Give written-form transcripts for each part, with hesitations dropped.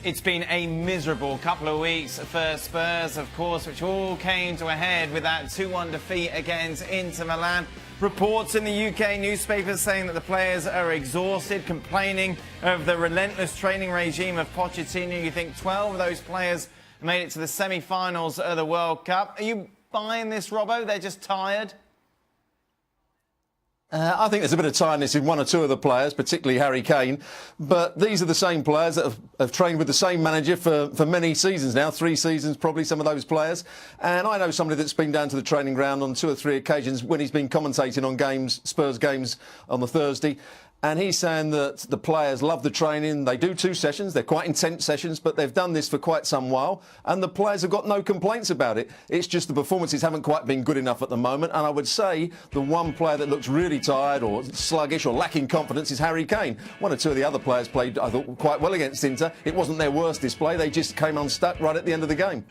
It's been a miserable couple of weeks for Spurs, of course, which all came to a head with that 2-1 defeat against Inter Milan. Reports in the UK newspapers saying that the players are exhausted, complaining of the relentless training regime of Pochettino. You think 12 of those players made it to the semi-finals of the World Cup. Are you buying this, Robbo? They're just tired? I think there's a bit of tiredness in one or two of the players, particularly Harry Kane. But these are the same players that have trained with the same manager for many seasons now, 3 seasons probably, some of those players. And I know somebody that's been down to the training ground on 2 or 3 occasions when he's been commentating on games, Spurs games on the Thursday. And he's saying that the players love the training. They do 2 sessions. They're quite intense sessions, but they've done this for quite some while. And the players have got no complaints about it. It's just the performances haven't quite been good enough at the moment. And I would say the one player that looks really tired or sluggish or lacking confidence is Harry Kane. 1 or 2 of the other players played, I thought, quite well against Inter. It wasn't their worst display. They just came unstuck right at the end of the game.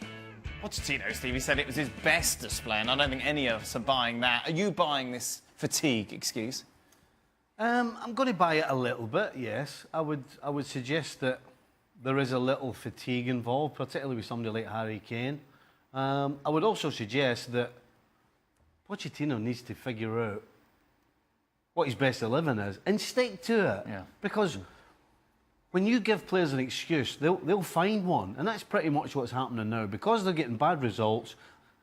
Pochettino, Stevie, said it was his best display, and I don't think any of us are buying that. Are you buying this fatigue excuse? I'm going to buy it a little bit, yes. I would suggest that there is a little fatigue involved, particularly with somebody like Harry Kane. I would also suggest that Pochettino needs to figure out what his best 11 is and stick to it. Yeah. Because when you give players an excuse, they'll find one. And that's pretty much what's happening now. Because they're getting bad results,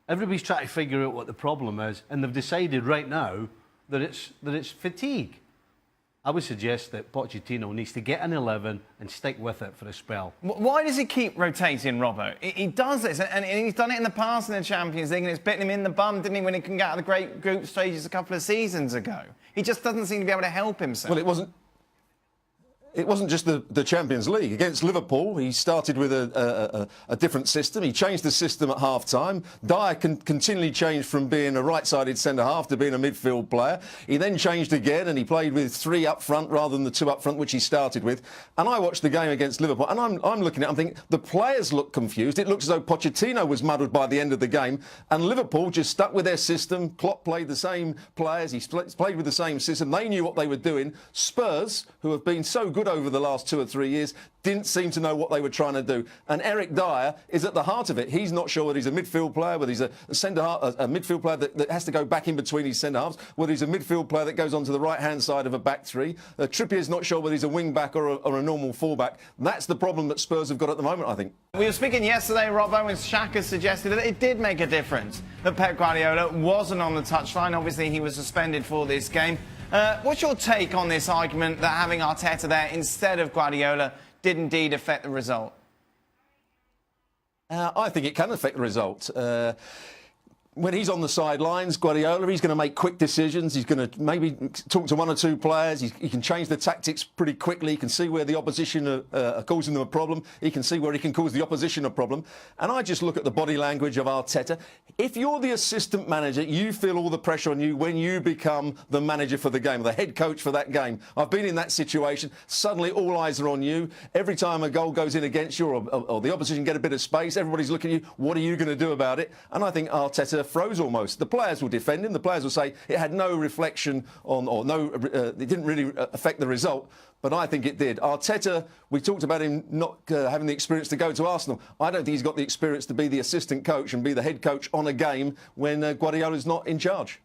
everybody's trying to figure out what the problem is, and they've decided right now that it's fatigue. I would suggest that Pochettino needs to get an 11 and stick with it for a spell. Why does he keep rotating, Robbo? He does this, and he's done it in the past in the Champions League, and it's bitten him in the bum, didn't he, when he couldn't get out of the great group stages a couple of seasons ago? He just doesn't seem to be able to help himself. Well, it wasn't just the Champions League. Against Liverpool, he started with a different system. He changed the system at half-time. Dyer continually changed from being a right-sided centre-half to being a midfield player. He then changed again, and he played with 3 up front rather than the 2 up front, which he started with. And I watched the game against Liverpool, and I'm looking at it, I'm thinking, the players look confused. It looks as though Pochettino was muddled by the end of the game, and Liverpool just stuck with their system. Klopp played the same players. He played with the same system. They knew what they were doing. Spurs, who have been so good over the last 2 or 3 years, didn't seem to know what they were trying to do. And Eric Dyer is at the heart of it. He's not sure whether he's a midfield player, whether he's a centre-half, a midfield player that has to go back in between his centre-halves, whether he's a midfield player that goes onto the right-hand side of a back 3. Trippier's not sure whether he's a wing-back or a normal full-back. That's the problem that Spurs have got at the moment, I think. We were speaking yesterday, Robbo, and Shaka suggested that it did make a difference that Pep Guardiola wasn't on the touchline. Obviously, he was suspended for this game. What's your take on this argument that having Arteta there instead of Guardiola did indeed affect the result? I think it can affect the result. When he's on the sidelines, Guardiola, he's going to make quick decisions. He's going to maybe talk to 1 or 2 players. He can change the tactics pretty quickly. He can see where the opposition are causing them a problem. He can see where he can cause the opposition a problem. And I just look at the body language of Arteta. If you're the assistant manager, you feel all the pressure on you when you become the manager for the game, the head coach for that game. I've been in that situation. Suddenly all eyes are on you. Every time a goal goes in against you or the opposition get a bit of space, everybody's looking at you. What are you going to do about it? And I think Arteta froze almost. The players will defend him. The players will say it had no reflection on, or no, it didn't really affect the result. But I think it did. Arteta, we talked about him not having the experience to go to Arsenal. I don't think he's got the experience to be the assistant coach and be the head coach on a game when Guardiola's not in charge.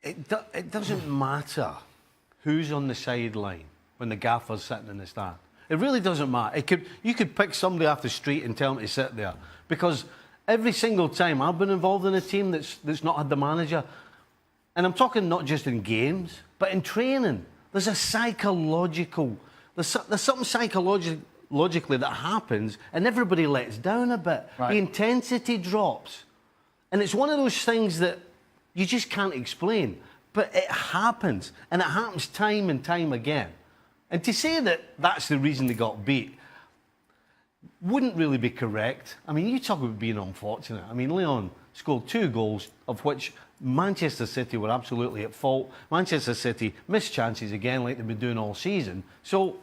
It doesn't matter who's on the sideline when the gaffer's sitting in the stand. It really doesn't matter. You could pick somebody off the street and tell them to sit there, because every single time I've been involved in a team that's not had the manager, and I'm talking not just in games, but in training, there's something psychologically that happens, and everybody lets down a bit. Right. The intensity drops. And it's one of those things that you just can't explain. But it happens, and it happens time and time again. And to say that that's the reason they got beat wouldn't really be correct. I mean, you talk about being unfortunate. I mean, Leon scored 2 goals, of which Manchester City were absolutely at fault. Manchester City missed chances again, like they've been doing all season. So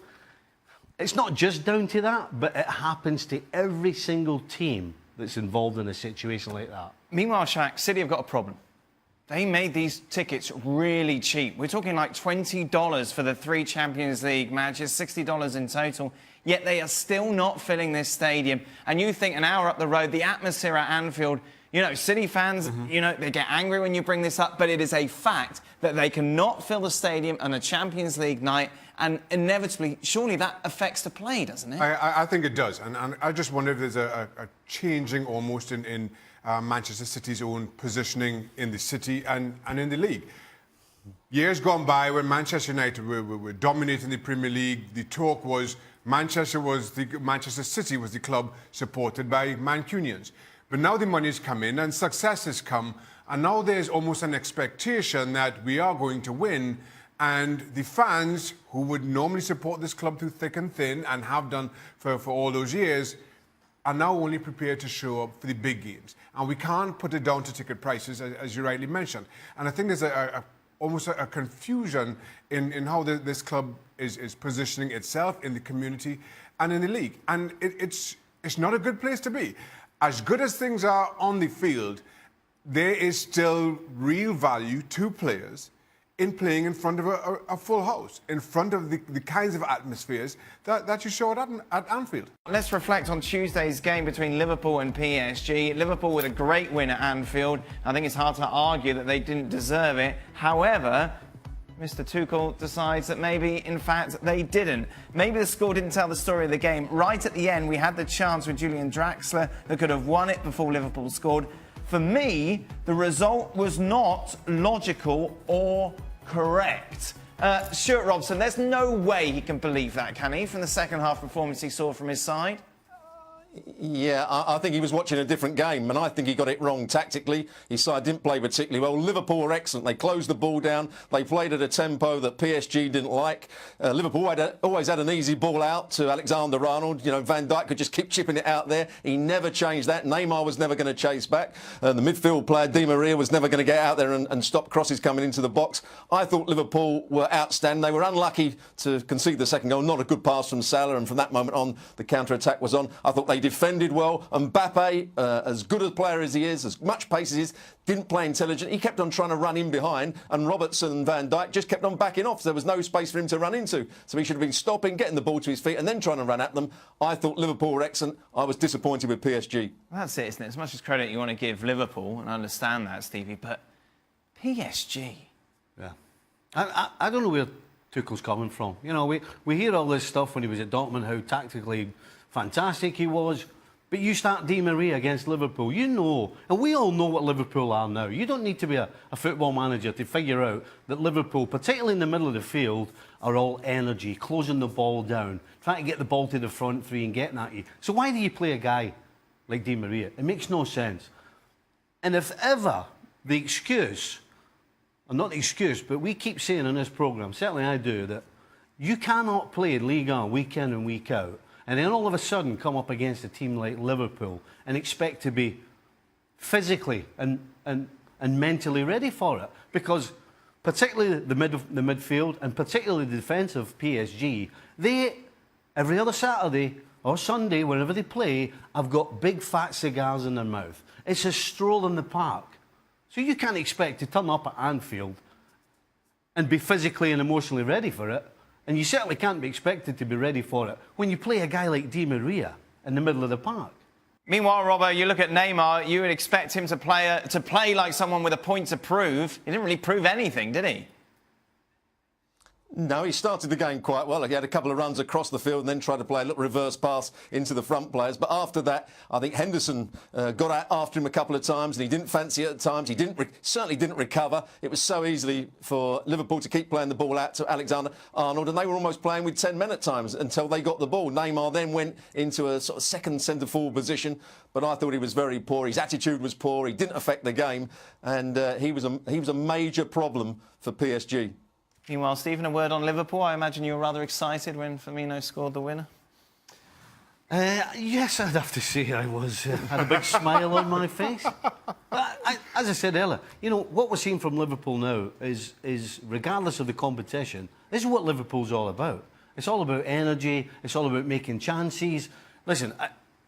it's not just down to that, but it happens to every single team that's involved in a situation like that. Meanwhile, Shaq, City have got a problem. they made these tickets really cheap. We're talking like $20 for the 3 Champions League matches, $60 in total. Yet they are still not filling this stadium. And you think an hour up the road, the atmosphere at Anfield, you know, City fans, you know, they get angry when you bring this up, but it is a fact that they cannot fill the stadium on a Champions League night. And inevitably, surely that affects the play, doesn't it? I think it does. And I just wonder if there's a changing almost in Manchester City's own positioning in the city and in the league. Years gone by when Manchester United were dominating the Premier League, the talk was Manchester City was the club supported by Mancunians. But now the money's come in and success has come, and now there's almost an expectation that we are going to win, and the fans who would normally support this club through thick and thin and have done for all those years are now only prepared to show up for the big games. And we can't put it down to ticket prices, as you rightly mentioned. And I think there's almost a confusion in how this club is positioning itself in the community and in the league. And it's not a good place to be. As good as things are on the field, there is still real value to players in playing in front of a full house, in front of the kinds of atmospheres that you showed at Anfield. Let's reflect on Tuesday's game between Liverpool and PSG. Liverpool with a great win at Anfield. I think it's hard to argue that they didn't deserve it. However, Mr. Tuchel decides that maybe, in fact, they didn't. Maybe the score didn't tell the story of the game. Right at the end, we had the chance with Julian Draxler that could have won it before Liverpool scored. For me, the result was not logical or correct. Stuart Robson, there's no way he can believe that, can he, from the second half performance he saw from his side? Yeah, I think he was watching a different game, and I think he got it wrong tactically. His side didn't play particularly well. Liverpool were excellent. They closed the ball down. They played at a tempo that PSG didn't like. Liverpool always had an easy ball out to Alexander-Arnold. You know, Van Dijk could just keep chipping it out there. He never changed that. Neymar was never going to chase back. The midfield player, Di Maria, was never going to get out there and stop crosses coming into the box. I thought Liverpool were outstanding. They were unlucky to concede the second goal. Not a good pass from Salah, and from that moment on, the counter-attack was on. I thought they defended well. Mbappe, as good a player as he is, as much pace as he is, didn't play intelligent. He kept on trying to run in behind, and Robertson and Van Dijk just kept on backing off. So there was no space for him to run into. So he should have been stopping, getting the ball to his feet, and then trying to run at them. I thought Liverpool were excellent. I was disappointed with PSG. That's it, isn't it? As much as credit you want to give Liverpool, and I understand that, Stevie, but PSG. Yeah. I don't know where Tuchel's coming from. You know, we hear all this stuff when he was at Dortmund, how tactically fantastic he was. But you start Di Maria against Liverpool, you know, and we all know what Liverpool are now. You don't need to be a football manager to figure out that Liverpool, particularly in the middle of the field, are all energy, closing the ball down, trying to get the ball to the front three and getting at you. So why do you play a guy like Di Maria? It makes no sense. And if ever the excuse, or not the excuse, but we keep saying on this programme, certainly I do, that you cannot play Ligue 1 week in and week out, and then all of a sudden come up against a team like Liverpool and expect to be physically and mentally ready for it. Because particularly the midfield and particularly the defence of PSG, they, every other Saturday or Sunday, whenever they play, have got big fat cigars in their mouth. It's a stroll in the park. So you can't expect to turn up at Anfield and be physically and emotionally ready for it. And you certainly can't be expected to be ready for it when you play a guy like Di Maria in the middle of the park. Meanwhile, Robert, you look at Neymar, you would expect him to play like someone with a point to prove. He didn't really prove anything, did he? No, he started the game quite well. He had a couple of runs across the field and then tried to play a little reverse pass into the front players. But after that, I think Henderson got out after him a couple of times and he didn't fancy it at times. He certainly didn't recover. It was so easily for Liverpool to keep playing the ball out to Alexander-Arnold, and they were almost playing with 10 men at times until they got the ball. Neymar then went into a sort of second centre-forward position, but I thought he was very poor. His attitude was poor. He didn't affect the game, and he was a major problem for PSG. Meanwhile, Stephen, a word on Liverpool. I imagine you were rather excited when Firmino scored the winner. Yes, I'd have to say I was. Had a big smile on my face. As I said earlier, you know, what we're seeing from Liverpool now is regardless of the competition, this is what Liverpool's all about. It's all about energy. It's all about making chances. Listen,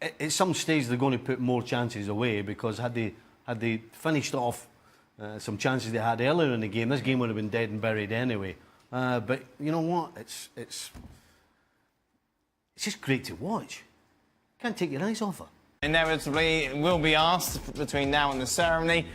at some stage they're going to put more chances away because had they finished off some chances they had earlier in the game. This game would have been dead and buried anyway. But you know what? It's just great to watch. Can't take your eyes off her. Inevitably will be asked between now and the ceremony,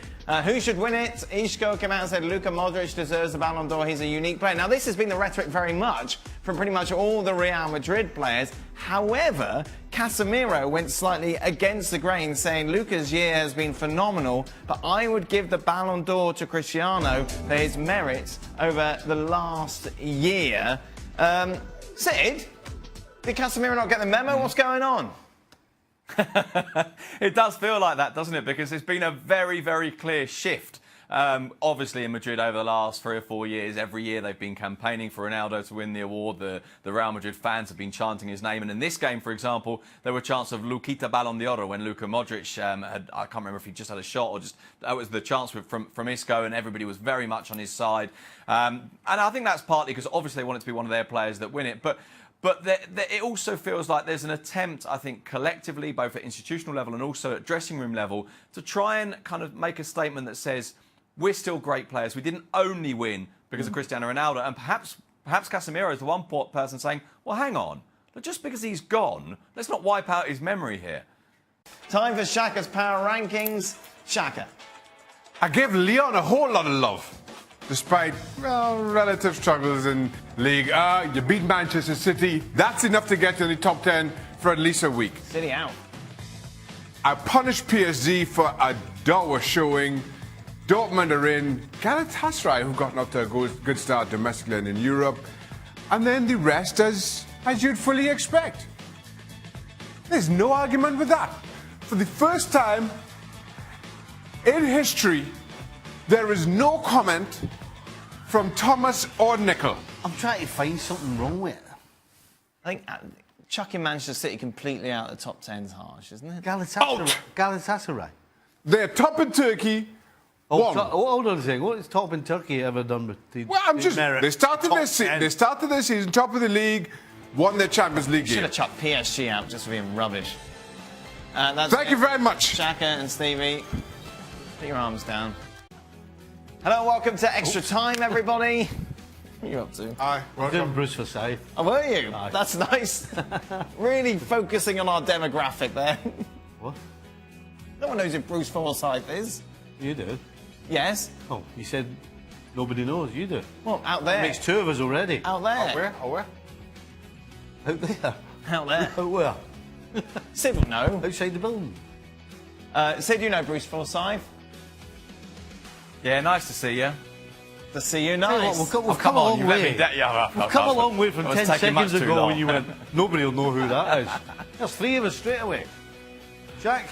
who should win it? Isco came out and said Luka Modric deserves the Ballon d'Or. He's a unique player. Now, this has been the rhetoric very much from pretty much all the Real Madrid players. However, Casemiro went slightly against the grain, saying Luka's year has been phenomenal, but I would give the Ballon d'Or to Cristiano for his merits over the last year. Sid, did Casemiro not get the memo? What's going on? It does feel like that, doesn't it? Because there's been a very, very clear shift. Obviously, in Madrid over the last 3 or 4 years, every year they've been campaigning for Ronaldo to win the award. The Real Madrid fans have been chanting his name. And in this game, for example, there were chants of Luquita Ballon d'Oro when Luka Modric had, I can't remember if he just had a shot or just, that was the chance from Isco, and everybody was very much on his side. And I think that's partly because obviously they want it to be one of their players that win it. But it also feels like there's an attempt, I think, collectively, both at institutional level and also at dressing room level, to try and kind of make a statement that says, we're still great players. We didn't only win because of Cristiano Ronaldo. And perhaps Casemiro is the one person saying, well, hang on. Just because he's gone, let's not wipe out his memory here. Time for Shaka's power rankings. Shaka. I gave Leon a whole lot of love. Despite, well, relative struggles in league. You beat Manchester City. That's enough to get you in the top 10 for at least a week. City out. I punished PSG for a dour showing. Dortmund are in. Galatasaray, who've gotten up to a good start domestically and in Europe. And then the rest as you'd fully expect. There's no argument with that. For the first time in history, there is no comment from Thomas or Nickel. I'm trying to find something wrong with it. I think chucking Manchester City completely out of the top 10 is harsh, isn't it? Galatasaray. They're top in Turkey. One. Hold on a second. What has top in Turkey ever done with the Well, they started their season top of the league, won their Champions League Should game. have chucked PSG out just for being rubbish. Thank you very much. Shaka and Stevie, put your arms down. Hello, welcome to Extra Time, everybody. What are you up to? Hi, Doing welcome. Bruce Forsyth. Oh, were you? Aye. That's nice. Really focusing on our demographic there. What? No one knows who Bruce Forsyth is. You do? Yes. Oh, you said nobody knows. You do. Well, out there. Makes 2 of us already. Out there. Where? Out there. Out there. Out where? Sid will know. Outside the building. Sid, you know Bruce Forsyth. Yeah, nice to see you. To see you, Tell you nice. what, we've come a long way. We've come a long way from 10 seconds ago when you went, nobody will know who that is. There's 3 of us straight away. Jack.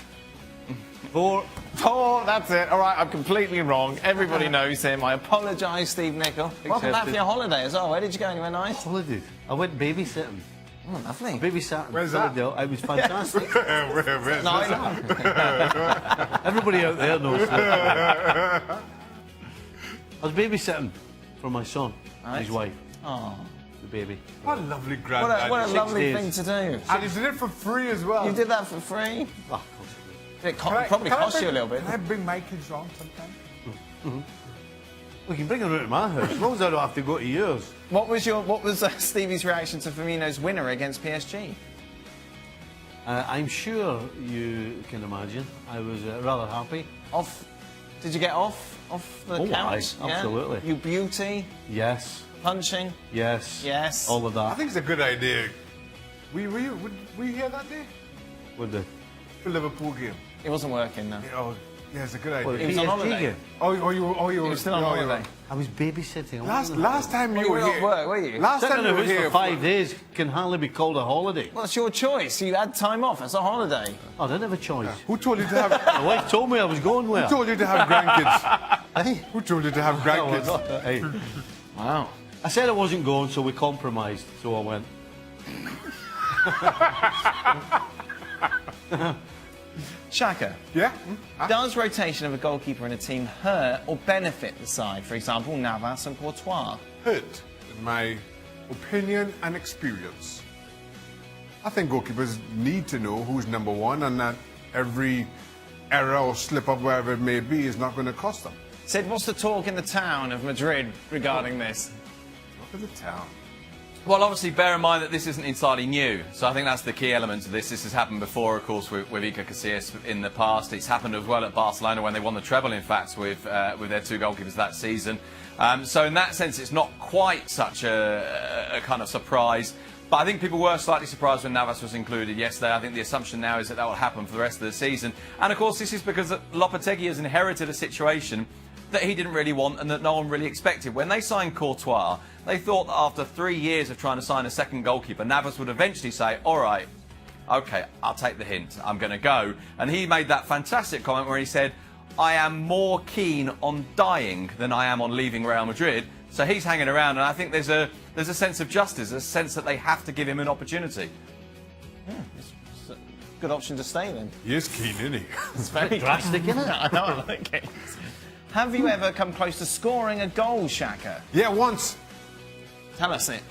4. Oh, that's it. All right, I'm completely wrong. Everybody knows him. I apologise, Steve Nicol. Welcome back for your holiday as well. Where did you go? Anywhere nice? Holiday. I went babysitting. Oh, lovely. Babysat in Where's that? Philadelphia. It was fantastic. Where's No, this? I know. Everybody out there knows that. I was babysitting for my son and his wife, Oh, the baby. What a lovely what granddad. a 6 lovely days. thing to do. And he did it for free as well. You did that for free? Oh, of course it It probably cost you a little bit. Can I bring my kids round sometime? We can bring her out to my house, as long as I don't have to go to yours. What was Stevie's reaction to Firmino's winner against PSG? I'm sure you can imagine. I was rather happy. Off? Did you get off the Oh, couch? aye, absolutely. You beauty, Yes, punching. yes, Yes. all of I that. think it's a good idea. Would we hear that day? With the The Liverpool game. It wasn't working though. Yeah, it's a good well, idea. He was on PSG holiday. game. You You're still on holiday. I was babysitting. Last time you You were were here. at work, were you? Last Sitting time in you a were house here. for 5 days can hardly be called a holiday. Well, it's your choice. You had time off. It's a holiday. I didn't have a choice. Who told you to have? My wife told me I was going where. Who told you to have grandkids? Hey. Who told you to have grandkids? Hey. Wow. I said I wasn't going, so we compromised. So I went. Shaka. Yeah. Does rotation of a goalkeeper in a team hurt or benefit the side? For example, Navas and Courtois. Hurt, in my opinion and experience. I think goalkeepers need to know who's number one, and that every error or slip up, wherever it may be, is not going to cost them. Sid, what's the talk in the town of Madrid regarding this? Look at the town. Well, obviously, bear in mind that this isn't entirely new. So I think that's the key element of this. This has happened before, of course, with Iker Casillas in the past. It's happened as well at Barcelona when they won the treble, in fact, with their 2 goalkeepers that season. So in that sense, it's not quite such a kind of surprise. But I think people were slightly surprised when Navas was included yesterday. I think the assumption now is that will happen for the rest of the season. And, of course, this is because Lopetegui has inherited a situation that he didn't really want and that no one really expected. When they signed Courtois, they thought that after 3 years of trying to sign a second goalkeeper, Navas would eventually say, all right, OK, I'll take the hint, I'm going to go. And he made that fantastic comment where he said, I am more keen on dying than I am on leaving Real Madrid. So he's hanging around, and I think there's a sense of justice, a sense that they have to give him an opportunity. Yeah, it's a good option to stay then. He is keen, isn't he? It's very drastic, isn't it? I know, I like it. Have you ever come close to scoring a goal, Shaka? Yeah, once. Tell us it.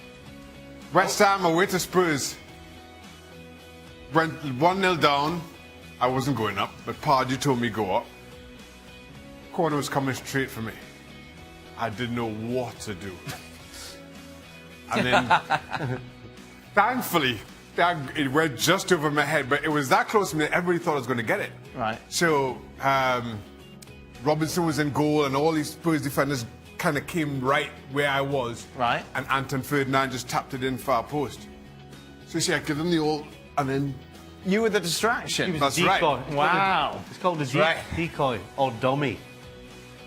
West Ham away to Spurs. Went 1-0 down. I wasn't going up, but Pardew told me go up. Corner was coming straight for me. I didn't know what to do. And then, thankfully, it went just over my head, but it was that close to me that everybody thought I was going to get it. Right. So, Robinson was in goal, and all these Spurs defenders kind of came right where I was. Right. And Anton Ferdinand just tapped it in far post. So you see, I give them the old, and then... You were the distraction. That's decoy. right. Wow. It's called the right. decoy or dummy.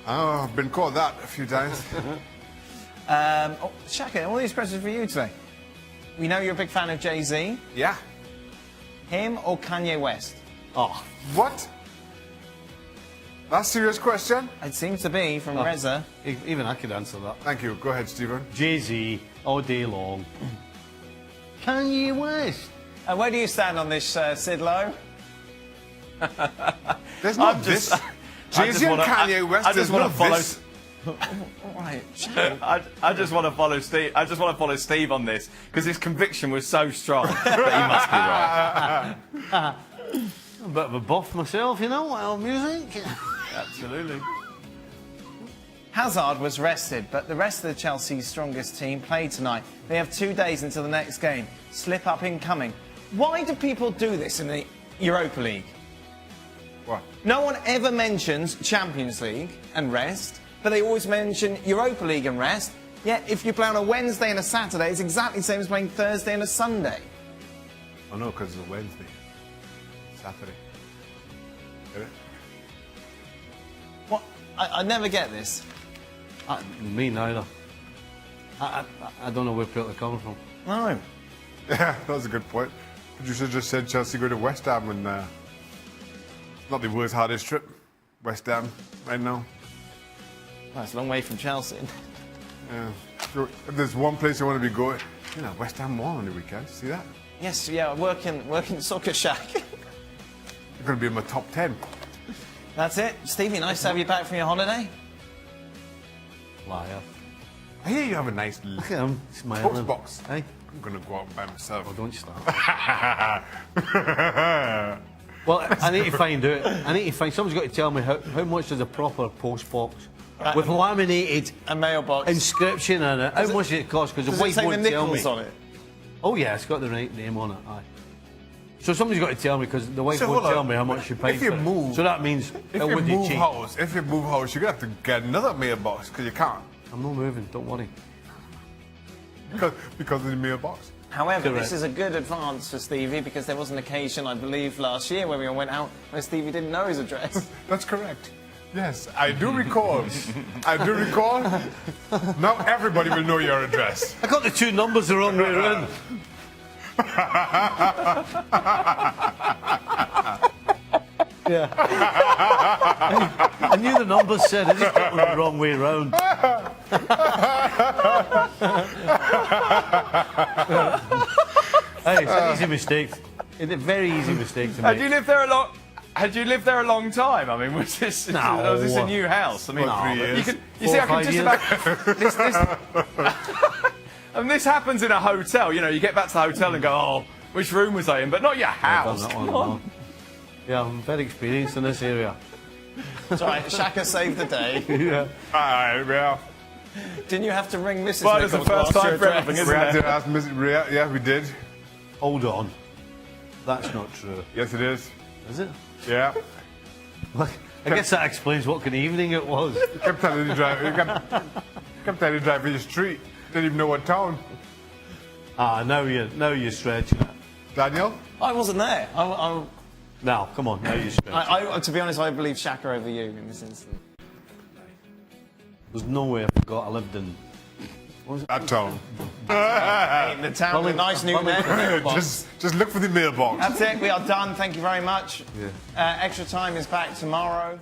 Oh, I've been called that a few times. Shaka, all these questions for you today. We know you're a big fan of Jay-Z. Yeah. Him or Kanye West? Oh, What? That's a serious question? It seems to be from Reza. even I could answer that. Thank you. Go ahead, Stephen. Jay-Z all day long. Kanye West. Where do you stand on this, Sid Lowe? There's no this. Jay-Z and Kanye West, I just there's want no to follow. this. Right. I just want to follow Steve. I just want to follow Steve on this because his conviction was so strong that he must be right. I'm a bit of a buff myself, you know, well, music. Absolutely. Hazard was rested, but the rest of the Chelsea's strongest team played tonight. They have 2 days until the next game. Slip up incoming. Why do people do this in the Europa League? What? No one ever mentions Champions League and rest, but they always mention Europa League and rest. Yet if you play on a Wednesday and a Saturday, it's exactly the same as playing Thursday and a Sunday. Oh no, because it's a Wednesday. Saturday. Get it? What? I never get this. Me neither. I don't know where people are coming from. No. Yeah, that was a good point. Producer just said Chelsea go to West Ham, and not the world's hardest trip. West Ham, right now. Well, it's a long way from Chelsea. Yeah. So if there's one place I want to be going, you know, West Ham won on the weekend. See that? Yes, yeah, working soccer shack. They're going to be in my top 10. That's it. Stevie, nice to have you back from your holiday. Liar. I hear you have a nice Look at him smiling. post box. Hey? I'm going to go out by myself. Oh, don't start. Well, I need to find out. Someone's got to tell me how much is a proper post box with laminated A mailbox. inscription in it. How much does it cost? Because the Does it wife say the won't tell me. nickels on it? Oh yeah, it's got the right name on it. Aye. So somebody's got to tell me because the wife So won't hold on. tell me how much she paid If you for it. move- So that means If it you would be move cheap. house, you're going to have to get another mailbox because you can't. I'm not moving. Don't worry. Because of the mailbox. However, Correct. this is a good advance for Stevie because there was an occasion, I believe, last year when we all went out where Stevie didn't know his address. That's correct. Yes, I do recall. I do recall. Now everybody will know your address. I got the two numbers the wrong way around. Yeah. I knew the numbers said, I just got them the wrong way around. Hey, it's an easy mistake. It's a very easy mistake to Had make. you lived there a long? Had you lived there a long time? I mean, was this a new house? I mean, About 3 years. you see, I can 4 or 5 just years. about and this happens in a hotel. You know, you get back to the hotel and go, "Oh, which room was I in?" But not your I've done house. that Come one, on. Yeah, I'm very experienced in this area. It's all right, Shaka saved the day. Yeah. Well, Didn't you have to ring Mrs. Well, it's the Nichols first whilst time you for were everything, dressed? we isn't had it? to ask Mrs. Yeah, we did. Hold on. That's not true. Yes, it is. Is it? Yeah. Look, I guess that explains what kind of evening it was. You kept telling the driver. Kept telling the driver your street. Didn't even know what town. Now you're stretching it. Daniel. I wasn't there. Now, come on, now you're stretching. To be honest, I believe Shaka over you in this instance. There's no way I forgot I lived in. That town. The town with nice new men. just look for the mailbox. That's it. We are done. Thank you very much. Extra time is back tomorrow.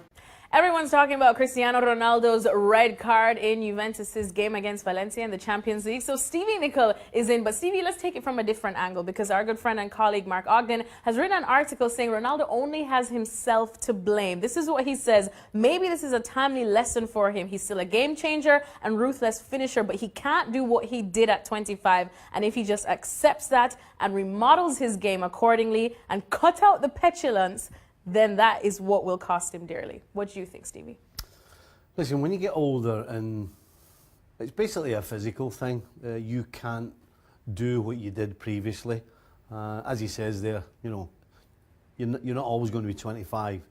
Everyone's talking about Cristiano Ronaldo's red card in Juventus's game against Valencia in the Champions League. So Stevie Nicol is in. But Stevie, let's take it from a different angle, because our good friend and colleague Mark Ogden has written an article saying Ronaldo only has himself to blame. This is what he says. Maybe this is a timely lesson for him. He's still a game changer and ruthless finisher, but he can't do what he did at 25. And if he just accepts that and remodels his game accordingly and cut out the petulance, then that is what will cost him dearly. What do you think, Stevie? Listen, when you get older, and it's basically a physical thing, you can't do what you did previously. As he says there, you're not always going to be 25.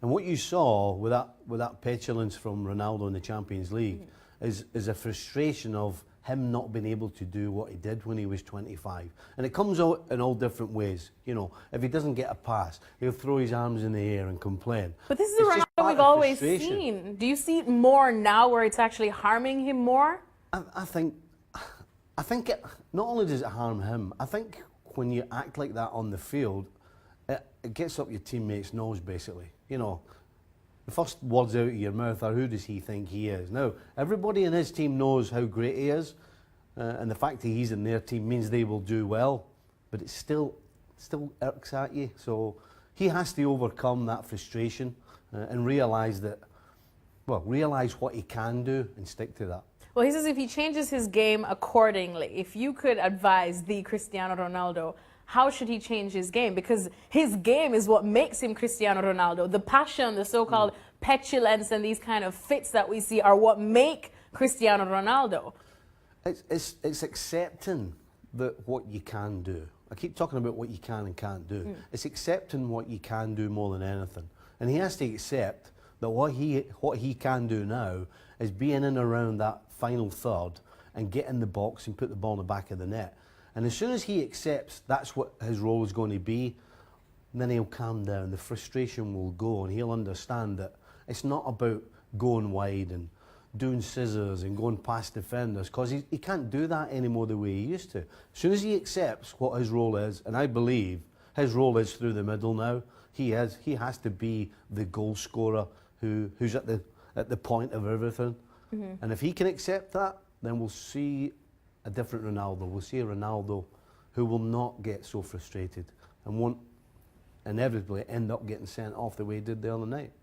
And what you saw with that petulance from Ronaldo in the Champions League is a frustration of him not being able to do what he did when he was 25. And it comes out in all different ways. If he doesn't get a pass, he'll throw his arms in the air and complain. But this is It's the just Ronaldo part we've of always frustration. seen. Do you see it more now where it's actually harming him more? I think it, not only does it harm him, I think when you act like that on the field, it gets up your teammates' nose, basically. The first words out of your mouth are, who does he think he is? Now, everybody in his team knows how great he is, and the fact that he's in their team means they will do well, but it still irks at you. So he has to overcome that frustration and realise what he can do and stick to that. Well, he says if he changes his game accordingly, if you could advise the Cristiano Ronaldo, how should he change his game? Because his game is what makes him Cristiano Ronaldo. The passion, the so-called petulance, and these kind of fits that we see are what make Cristiano Ronaldo. It's accepting that what you can do. I keep talking about what you can and can't do. It's accepting what you can do more than anything. And he has to accept that what he can do now is be in and around that final third and get in the box and put the ball in the back of the net. And as soon as he accepts that's what his role is going to be, then he'll calm down. The frustration will go, and he'll understand that it's not about going wide and doing scissors and going past defenders, because he can't do that anymore the way he used to. As soon as he accepts what his role is, and I believe his role is through the middle now, he has to be the goal scorer who's at the point of everything. And if he can accept that, then we'll see a different Ronaldo. We'll see a Ronaldo who will not get so frustrated and won't inevitably end up getting sent off the way he did the other night.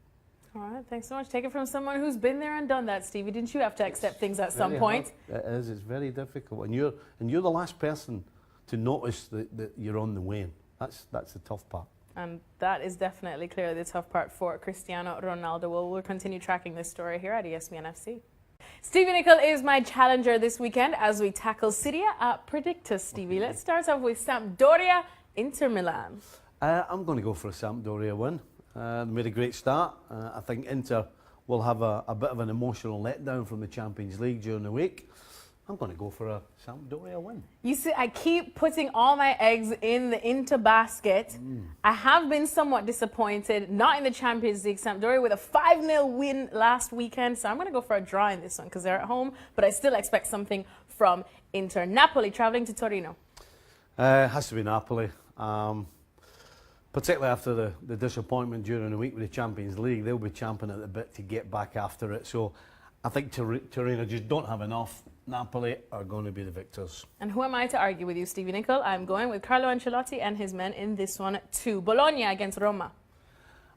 All right, thanks so much. Take it from someone who's been there and done that, Stevie. Didn't you have to accept things at some point? It is. It's very difficult, and you're the last person to notice that you're on the wane. That's the tough part. And that is definitely clearly the tough part for Cristiano Ronaldo. Well, we'll continue tracking this story here at ESPN FC. Stevie Nicol is my challenger this weekend as we tackle Serie A Predictus, Stevie. Okay. Let's start off with Sampdoria, Inter Milan. I'm going to go for a Sampdoria win. They made a great start. I think Inter will have a bit of an emotional letdown from the Champions League during the week. I'm going to go for a Sampdoria win. You see, I keep putting all my eggs in the Inter basket. I have been somewhat disappointed, not in the Champions League. Sampdoria with a 5-0 win last weekend. So I'm going to go for a draw in this one because they're at home. But I still expect something from Inter. Napoli travelling to Torino. Has to be Napoli. Particularly after the disappointment during the week with the Champions League. They'll be champing at the bit to get back after it. So I think Torino just don't have enough. Napoli are going to be the victors. And who am I to argue with you, Stevie Nicol? I'm going with Carlo Ancelotti and his men in this one too. Bologna against Roma.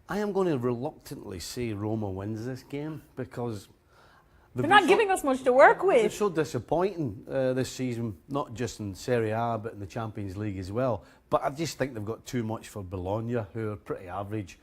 I am going to reluctantly say Roma wins this game because they're not giving us much to work with. They're so disappointing this season, not just in Serie A but in the Champions League as well. But I just think they've got too much for Bologna, who are pretty average.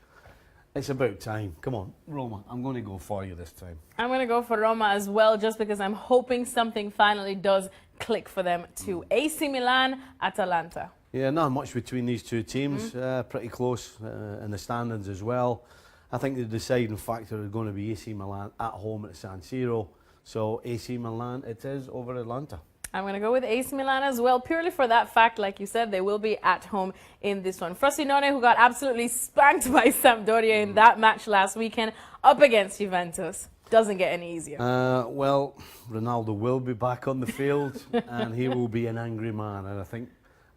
It's about time. Come on, Roma, I'm going to go for you this time. I'm going to go for Roma as well, just because I'm hoping something finally does click for them too. AC Milan, Atalanta. Yeah, not much between these two teams. Pretty close in the standings as well. I think the deciding factor is going to be AC Milan at home at San Siro. So AC Milan it is over Atlanta. I'm going to go with AC Milan as well, purely for that fact, like you said, they will be at home in this one. Frosinone, who got absolutely spanked by Sampdoria in that match last weekend, up against Juventus. Doesn't get any easier. Well, Ronaldo will be back on the field, and he will be an angry man. And I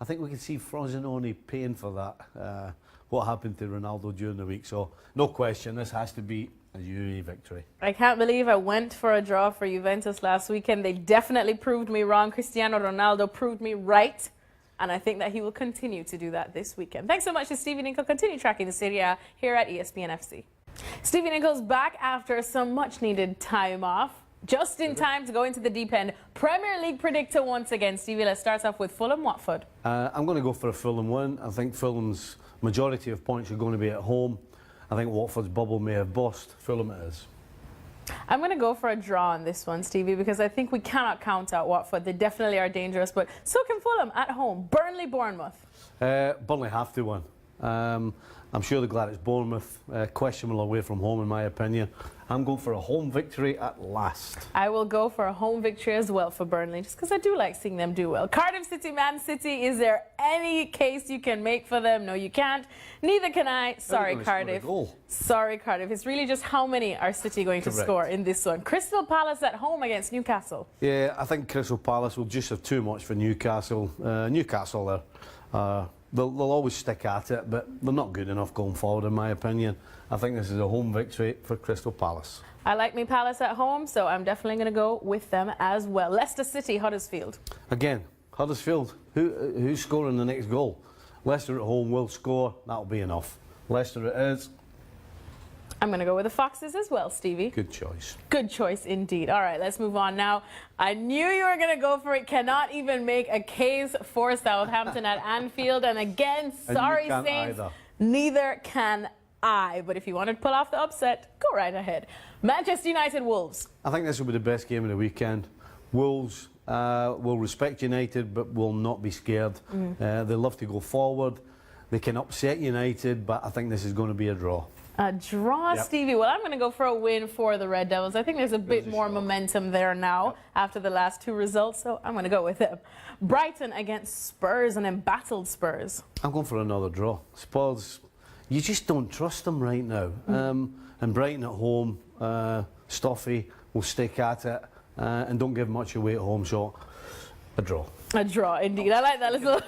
think we can see Frosinone paying for that, what happened to Ronaldo during the week. So, no question, this has to be a UE victory. I can't believe I went for a draw for Juventus last weekend. They definitely proved me wrong. Cristiano Ronaldo proved me right. And I think that he will continue to do that this weekend. Thanks so much to Stevie Nicol. Continue tracking the Serie A here at ESPN FC. Stevie Nichol's back after some much-needed time off. Just in time to go into the deep end. Premier League predictor once again. Stevie, let's start off with Fulham Watford. I'm going to go for a Fulham win. I think Fulham's majority of points are going to be at home. I think Watford's bubble may have burst. Fulham it is. I'm going to go for a draw on this one, Stevie, because I think we cannot count out Watford. They definitely are dangerous, but so can Fulham at home. Burnley, Bournemouth. Burnley have to win. I'm sure they're glad it's Bournemouth. Questionable away from home, in my opinion. I'm going for a home victory at last. I will go for a home victory as well for Burnley, just because I do like seeing them do well. Cardiff City, Man City, is there any case you can make for them? No, you can't. Neither can I. Sorry, Cardiff. Sorry, Cardiff. It's really just how many are City going to score in this one. Crystal Palace at home against Newcastle. Yeah, I think Crystal Palace will just have too much for Newcastle. Newcastle, they'll always stick at it, but they're not good enough going forward, in my opinion. I think this is a home victory for Crystal Palace. I like me Palace at home, so I'm definitely going to go with them as well. Leicester City, Huddersfield. Again, Huddersfield, who's scoring the next goal? Leicester at home will score, that'll be enough. Leicester it is. I'm going to go with the Foxes as well, Stevie. Good choice. Good choice indeed. All right, let's move on now. I knew you were going to go for it. Cannot even make a case for Southampton at Anfield. And again, sorry, Saints, neither can I. But if you want to pull off the upset, go right ahead. Manchester United, Wolves. I think this will be the best game of the weekend. Wolves will respect United, but will not be scared. They love to go forward. They can upset United, but I think this is going to be a draw. A draw, Stevie. Well, I'm going to go for a win for the Red Devils. I think there's a bit more momentum there now after the last two results, so I'm going to go with them. Brighton against Spurs, and embattled Spurs. I'm going for another draw. Spurs, you just don't trust them right now. And Brighton at home, Stuffy will stick at it and don't give much away at home, so a draw. A draw, indeed. I like that little...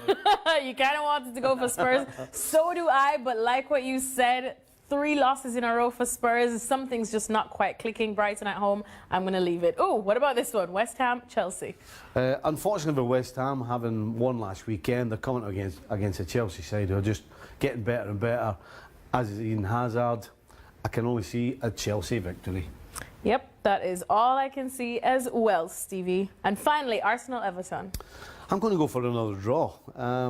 You kind of wanted to go for Spurs. So do I, but like what you said, 3 losses in a row for Spurs. Something's just not quite clicking. Brighton at home, I'm going to leave it. Oh, what about this one? West Ham, Chelsea. Unfortunately for West Ham, having won last weekend, they're coming against a Chelsea side who are just getting better and better. As is Eden Hazard, I can only see a Chelsea victory. Yep, that is all I can see as well, Stevie. And finally, Arsenal-Everton. I'm going to go for another draw.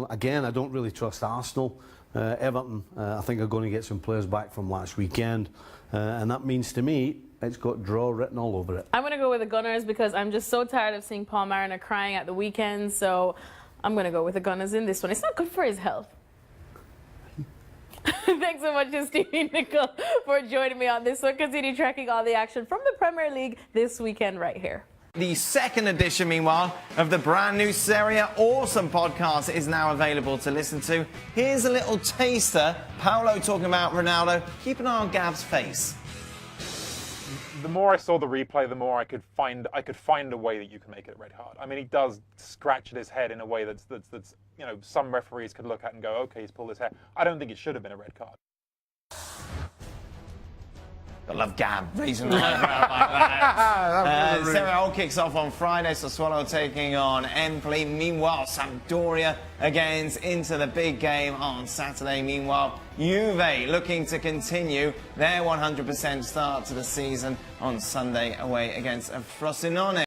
Again, I don't really trust Arsenal. Everton, I think, are going to get some players back from last weekend. And that means to me, it's got draw written all over it. I'm going to go with the Gunners because I'm just so tired of seeing Paul Mariner crying at the weekend. So I'm going to go with the Gunners in this one. It's not good for his health. Thanks so much to Stevie Nicol for joining me on this one. Continue tracking all the action from the Premier League this weekend right here. The second edition, meanwhile, of the brand new Serie A Awesome podcast is now available to listen to. Here's a little taster. Paolo talking about Ronaldo. Keep an eye on Gav's face. The more I saw the replay, the more I could find a way that you can make it a red card. I mean, he does scratch at his head in a way that's you know, some referees could look at and go, okay, he's pulled his hair. I don't think it should have been a red card. I love Gab raising the eyebrow like that. Serie A kicks off on Friday, so Swallow taking on Empoli. Meanwhile, Sampdoria against into the big game on Saturday. Meanwhile, Juve looking to continue their 100% start to the season on Sunday away against Frosinone.